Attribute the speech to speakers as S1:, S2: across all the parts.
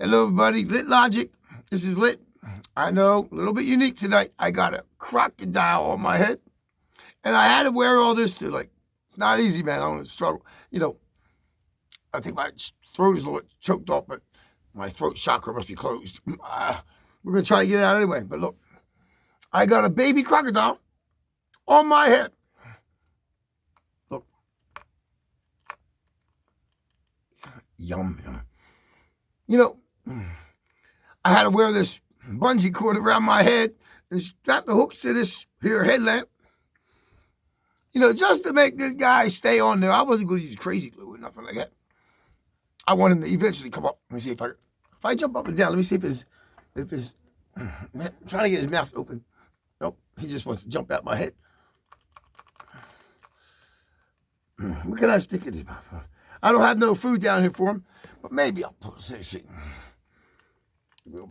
S1: Hello, everybody. Lit Logic. This is Lit. I know, a little bit unique tonight. I got a crocodile on my head, and I had to wear all this to, it's not easy, man. I'm going to struggle. I think my throat is a little choked off, but my throat chakra must be closed. We're going to try to get it out anyway. But look, I got a baby crocodile on my head. Look. Yum. I had to wear this bungee cord around my head and strap the hooks to this here headlamp. Just to make this guy stay on there. I wasn't going to use crazy glue or nothing like that. I want him to eventually come up. Let me see if I jump up and down. Let me see if his man, I'm trying to get his mouth open. Nope, he just wants to jump out my head. What can I stick in his mouth? I don't have no food down here for him, but maybe I'll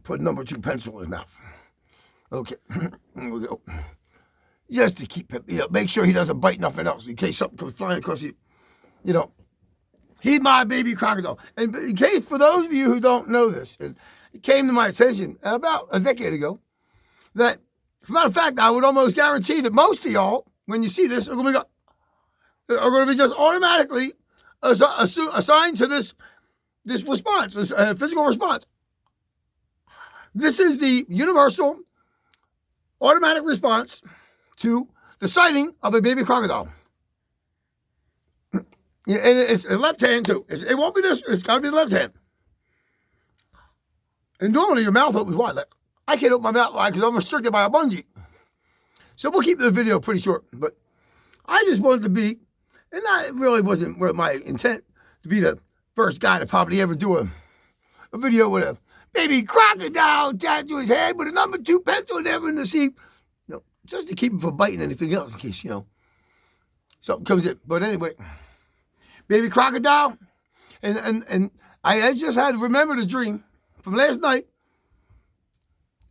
S1: put number 2 pencil in his mouth. Okay, here we go. Just to keep him, make sure he doesn't bite nothing else in case something comes flying across you. He's my baby crocodile. And in case, for those of you who don't know this, it came to my attention about a decade ago that, as a matter of fact, I would almost guarantee that most of y'all, when you see this, are going to be just automatically assigned to this response, this physical response. This is the universal automatic response to the sighting of a baby crocodile. And it's the left hand, too. It won't be this. It's got to be the left hand. And normally your mouth opens wide. I can't open my mouth wide because I'm restricted by a bungee. So we'll keep the video pretty short. But I just wanted to be, and that really wasn't my intent, to be the first guy to probably ever do a video with a baby crocodile attached to his head with a number 2 pencil and everything to see. Just to keep him from biting anything else in case, something comes in. But anyway, baby crocodile. And I just had to remember the dream from last night.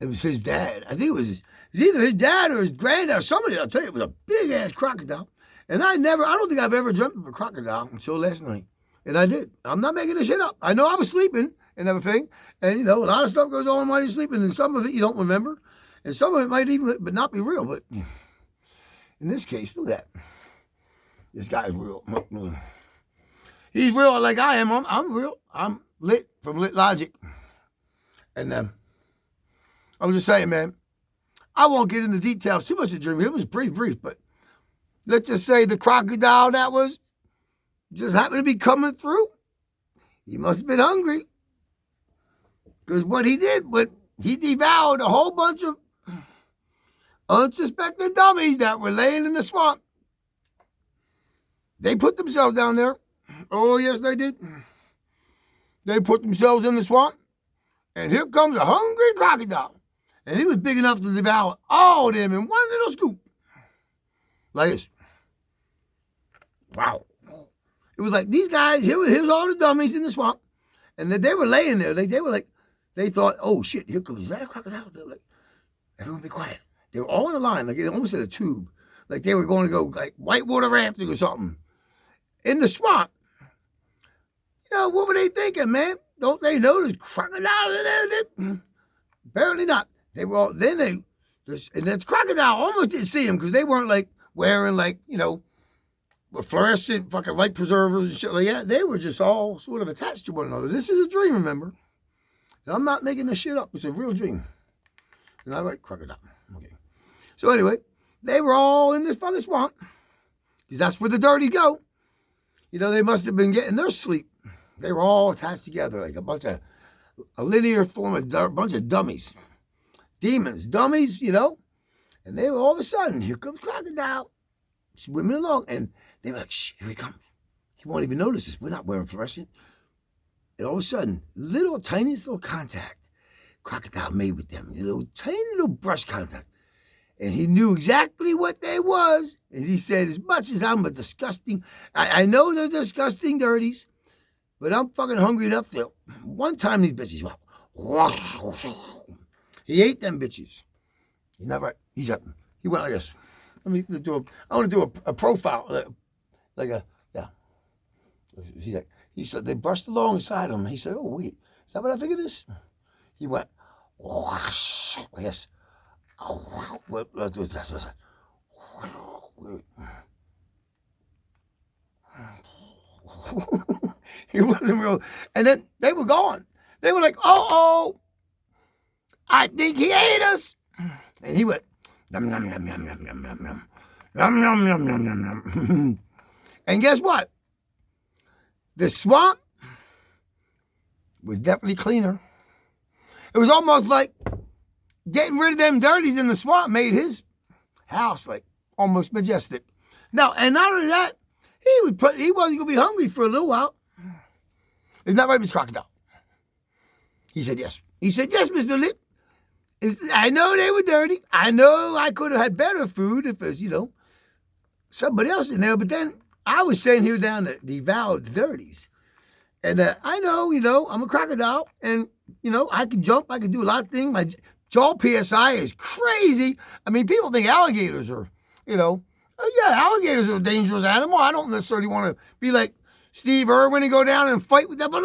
S1: It was his dad. I think it was either his dad or his granddad or somebody. I'll tell you, it was a big-ass crocodile. And I don't think I've ever dreamt of a crocodile until last night. And I did. I'm not making this shit up. I know I was sleeping and everything. And, a lot of stuff goes on while you're sleeping. And some of it you don't remember. And some of it might even but not be real. But in this case, look at that. This guy's real. He's real like I am. I'm real. I'm Lit from Lit Logic. And I'm just saying, man, I won't get into details too much of the dream. It was pretty brief, but let's just say the crocodile that was just happened to be coming through. He must have been hungry. Because what he did, he devoured a whole bunch of unsuspecting dummies that were laying in the swamp. They put themselves down there. Oh, yes, they did. They put themselves in the swamp. And here comes a hungry crocodile. And he was big enough to devour all of them in one little scoop. Like this. Wow. It was like these guys, here's all the dummies in the swamp. And they were laying there. They thought, oh, shit, here comes, is that a crocodile? They were like, everyone be quiet. They were all in a line, like almost in a tube. Like they were going to go like whitewater rafting or something. In the swamp. What were they thinking, man? Don't they know there's crocodiles in there? Apparently not. They were all, and that crocodile almost didn't see them because they weren't wearing fluorescent fucking light preservers and shit like that. They were just all sort of attached to one another. This is a dream, remember? And I'm not making this shit up. It's a real dream. And I like crocodile. Okay. So anyway, they were all in this fucking swamp because that's where the dirty go. They must have been getting their sleep. They were all attached together like a linear form of a bunch of dummies. Demons, dummies, And they were all of a sudden, here comes crocodile, swimming along. And they were like, shh, here he comes. He won't even notice us. We're not wearing fluorescent. And all of a sudden, tiniest little contact crocodile made with them. Tiny little brush contact. And he knew exactly what they was. And he said, as much as I'm a disgusting, I know they're disgusting dirties, but I'm fucking hungry enough to one time these bitches went. He ate them bitches. He's not right. He went like this. I want to do a profile, yeah. See that? He said they brushed alongside him. He said, oh, wait. that what I think it is? He went, whoosh, yes. Oh, let's do this. He wasn't real. And then they were gone. They were like, oh, I think he ate us. And he went, yum, yum, yum, yum, yum, yum, yum, yum. Yum, yum, yum, yum, yum, yum. And guess what? The swamp was definitely cleaner. It was almost like getting rid of them dirties in the swamp made his house like almost majestic. Now, and not only that, he wasn't gonna be hungry for a little while. Isn't that right, Mr. Crocodile? He said yes. He said yes, Mr. Lip. I know they were dirty. I know I could have had better food if it was, somebody else in there. But then I was sent here down to devour the dirties. And I know, I'm a crocodile. And, I can jump. I can do a lot of things. My jaw PSI is crazy. I mean, people think alligators are, alligators are a dangerous animal. I don't necessarily want to be like Steve Irwin and go down and fight with them. But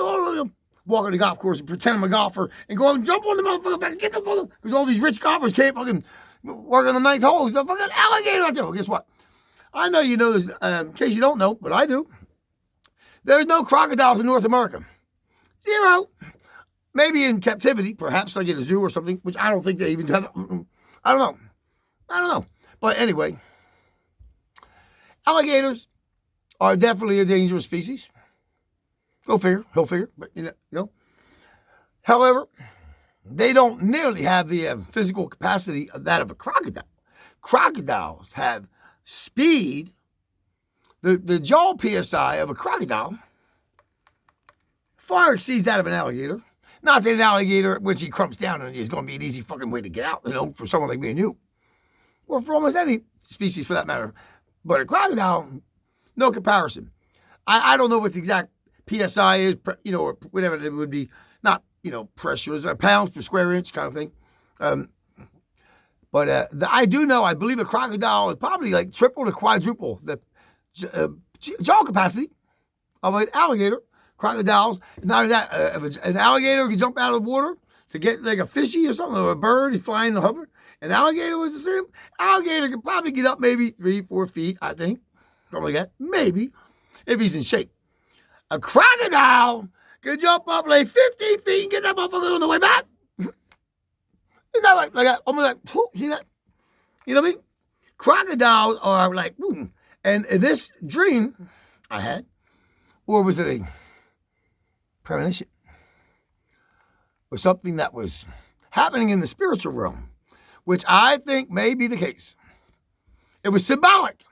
S1: walk on the golf course and pretend I'm a golfer and go out and jump on the motherfucker back and get the fucking, because all these rich golfers can't fucking work on the ninth hole. There's a fucking alligator out there. Well, guess what? I know you know this, in case you don't know, but I do. There's no crocodiles in North America. 0. Maybe in captivity, perhaps like in a zoo or something, which I don't think they even have. I don't know. But anyway, alligators are definitely a dangerous species. Go figure. He'll figure. But, However, they don't nearly have the physical capacity of that of a crocodile. Crocodiles have speed. The jaw PSI of a crocodile far exceeds that of an alligator. Not that an alligator, once he crumps down, is going to be an easy fucking way to get out, for someone like me and you. Or for almost any species for that matter. But a crocodile, no comparison. I don't know what the exact PSI is, or whatever it would be. Not, pressures, pounds per square inch kind of thing. But I do know, I believe a crocodile is probably like triple to quadruple the jaw capacity of an alligator. Crocodiles, not only that, if an alligator can jump out of the water to get like a fishy or something, or a bird is flying to hover. An alligator was the same. Alligator could probably get up maybe 3-4 feet, I think. Something like that. Maybe, if he's in shape. A crocodile can jump up like 15 feet and get that motherfucker on the way back. Isn't that like that? Almost like, whoop, see that? You know what I mean? Crocodiles are like, and this dream I had, or was it a premonition, or something that was happening in the spiritual realm, which I think may be the case. It was symbolic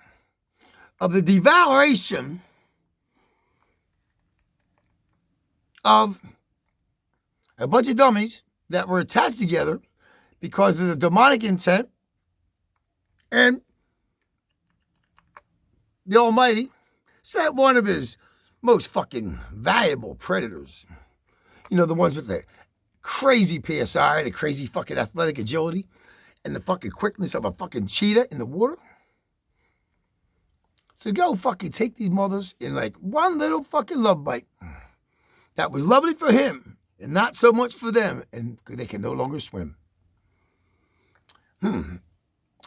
S1: of the devouration of a bunch of dummies that were attached together because of the demonic intent, and the Almighty sent one of his most fucking valuable predators, the ones with the crazy PSI, the crazy fucking athletic agility, and the fucking quickness of a fucking cheetah in the water. So go fucking take these mothers in like one little fucking love bite that was lovely for him and not so much for them, and they can no longer swim.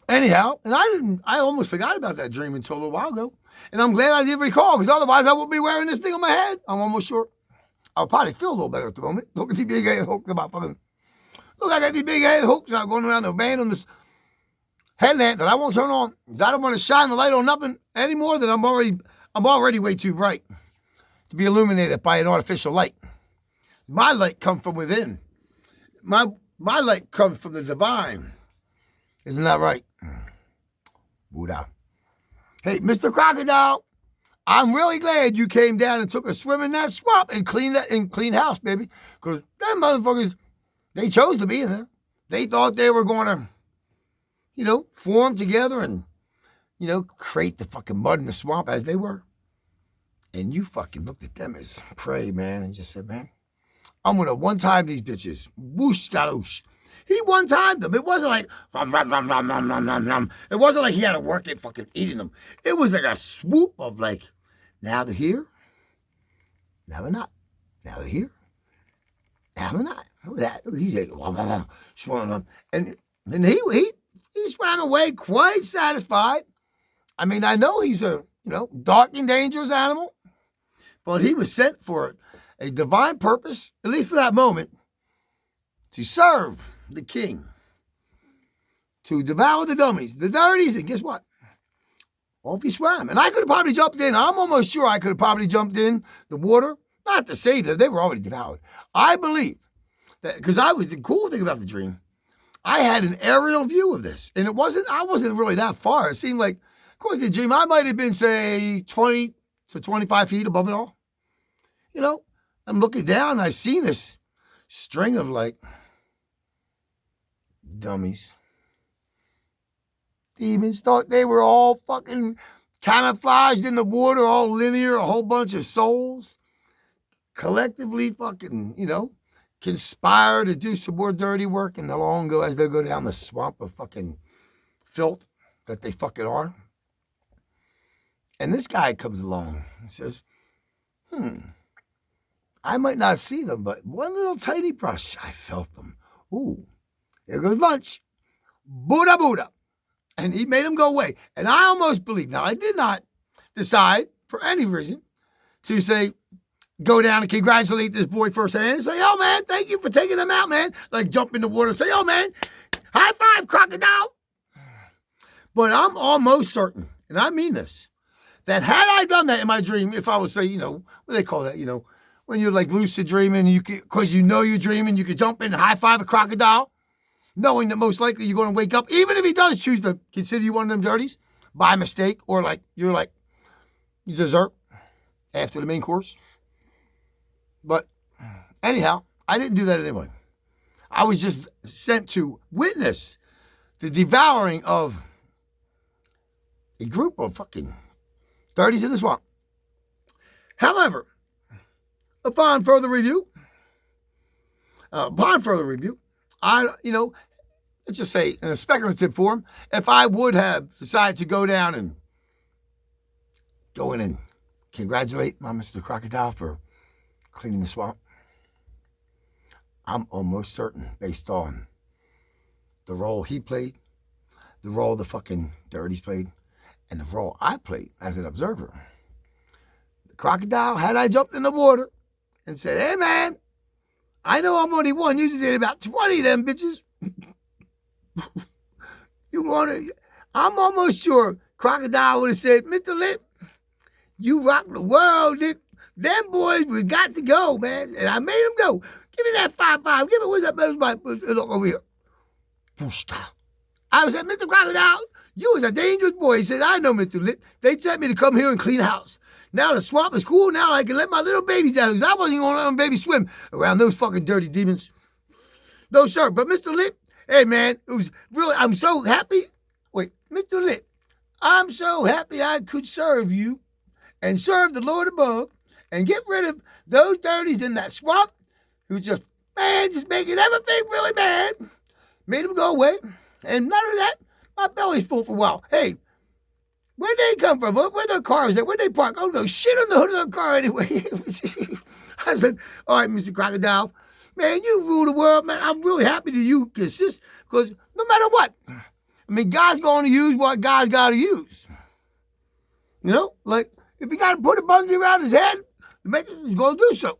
S1: Anyhow, and I almost forgot about that dream until a little while ago. And I'm glad I did recall, because otherwise I wouldn't be wearing this thing on my head. I'm almost sure. I'll probably feel a little better at the moment. Look at these big head hooks about fucking. Look, I got these big head hooks out going around the band on this headlamp that I won't turn on, because I don't want to shine the light on nothing any more than I'm already way too bright to be illuminated by an artificial light. My light comes from within. My light comes from the divine. Isn't that right? Buddha. Hey, Mr. Crocodile, I'm really glad you came down and took a swim in that swamp and cleaned house, baby. Because them motherfuckers, they chose to be in there. They thought they were going to, form together and, create the fucking mud in the swamp as they were. And you fucking looked at them as prey, man, and just said, man, I'm going to one-time these bitches. Whoosh, galoosh. He one-timed them. It wasn't like, it wasn't like he had to work at fucking eating them. It was like a swoop of like, now they're here, now they're not. Now they're here, now look at that. Look at that. He's like, swimming. And he swam away quite satisfied. I mean, I know he's a, dark and dangerous animal, but he was sent for a divine purpose, at least for that moment, to serve the king, to devour the dummies, the dirties, and guess what? Off he swam. And I could have probably jumped in. I'm almost sure I could have probably jumped in the water, not to save them. They were already devoured. I believe that, because the cool thing about the dream, I had an aerial view of this. And I wasn't really that far. It seemed like, according to the dream, I might have been, say, 20 to 25 feet above it all. I'm looking down and I see this string of dummies. Demons thought they were all fucking camouflaged in the water, all linear, a whole bunch of souls. Collectively fucking, conspire to do some more dirty work, and they'll all go as they go down the swamp of fucking filth that they fucking are. And this guy comes along and says, I might not see them, but one little tiny brush, I felt them. Ooh, there goes lunch. Buddha, Buddha. And he made him go away. And I almost believe, now I did not decide for any reason to say, go down and congratulate this boy firsthand and say, oh man, thank you for taking him out, man. Like jump in the water and say, oh man, high five, Crocodile. But I'm almost certain, and I mean this, that had I done that in my dream, if I would say, what do they call that, when you're like lucid dreaming, because you're dreaming, you could jump in and high five a crocodile, knowing that most likely you're going to wake up, even if he does choose to consider you one of them dirties by mistake, or you dessert after the main course. But anyhow, I didn't do that anyway. I was just sent to witness the devouring of a group of fucking dirties in the swamp. However, upon further review, let's just say in a speculative form, if I would have decided to go down and go in and congratulate my Mr. Crocodile for cleaning the swamp, I'm almost certain, based on the role he played, the role the fucking dirties played, and the role I played as an observer, the crocodile, had I jumped in the water and said, hey man, I know I'm only one, usually did about 20 of them bitches. I'm almost sure Crocodile would have said, Mr. Lip, you rock the world, Nick. Them boys, we got to go, man. And I made them go. Give me that 5-5. Give me, what's that? Look over here. I said, Mr. Crocodile, you was a dangerous boy. He said, I know, Mr. Lip. They sent me to come here and clean house. Now the swamp is cool. Now I can let my little babies down because I wasn't going to let my baby swim around those fucking dirty demons. No, sir. But Mr. Lip, hey, man, it was really, I'm so happy. Wait, Mr. Lip, I'm so happy I could serve you and serve the Lord above and get rid of those dirties in that swamp who just making everything really bad. Made them go away. And none of that, my belly's full for a while. Hey, where'd they come from? Where their cars at? Where'd they park? Oh, no, shit on the hood of their car anyway. I said, all right, Mr. Crocodile, man, you rule the world, man. I'm really happy that you consist, because no matter what, I mean, God's going to use what God's got to use. If he got to put a bungee around his head, he's going to do so.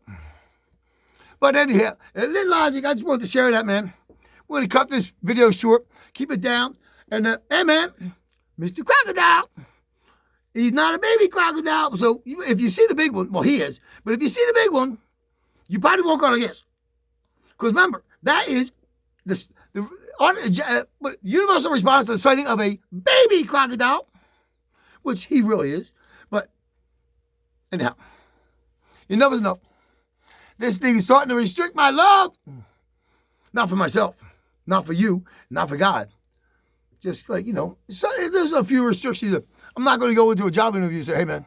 S1: But anyhow, in logic, I just wanted to share that, man. We're going to cut this video short, keep it down. And, hey, man, Mr. Crocodile, he's not a baby crocodile. So if you see the big one, well, he is. But if you see the big one, you probably won't go to guess. Because remember, that is the universal response to the sighting of a baby crocodile, which he really is. But anyhow, enough is enough. This thing is starting to restrict my love. Not for myself, not for you, not for God. Just so there's a few restrictions. I'm not going to go into a job interview and say, hey, man.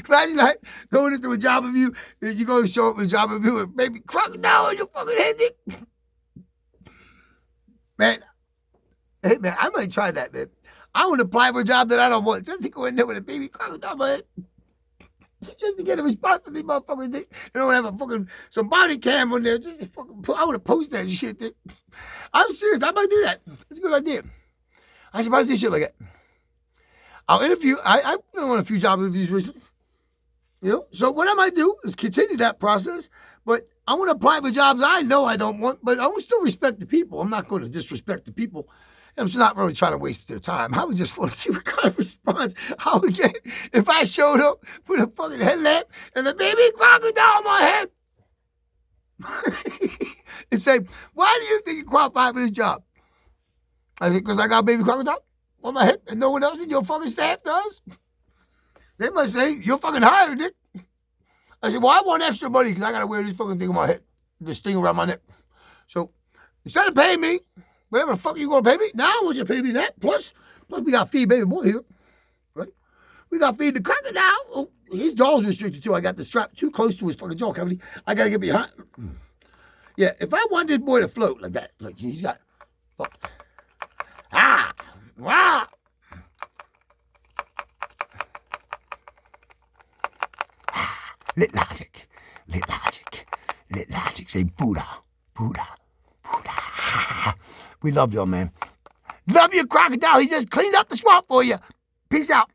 S1: Imagine that, going into a job interview, and you go to show up with a job interview with baby crocodile on your fucking head, Nick. Man, hey, man, I might try that, man. I want to apply for a job that I don't want. Just to go in there with a baby crocodile, man. Just to get a response from these motherfuckers. They don't have a fucking some body cam on there. Just to fucking put, I would have posted that shit. I'm serious. I might do that. That's a good idea. I should probably do shit like that. I'll interview. I've been on a few job interviews recently. You know, so what I might do is continue that process, but I want to apply for jobs I know I don't want, but I will still respect the people. I'm not going to disrespect the people. I'm just not really trying to waste their time. I would just want to see what kind of response I would get if I showed up with a fucking headlamp and a baby crocodile on my head and say, why do you think you qualify for this job? I said, because I got a baby crocodile on my head and no one else in your fucking staff does? They must say, you're fucking hired, Dick. I said, well, I want extra money because I got to wear this fucking thing on my head, this thing around my neck. So instead of paying me, whatever the fuck you going to pay me, now I want you to pay me that. Plus we got to feed baby boy here. Right? We got to feed the crocodile. Oh, his jaw's restricted too. I got the strap too close to his fucking jaw cavity. I got to get behind. Yeah, if I want this boy to float like that, like he's got, oh. Wow. Lit logic. Say Buddha. We love y'all, man. Love you, crocodile. He just cleaned up the swamp for you. Peace out.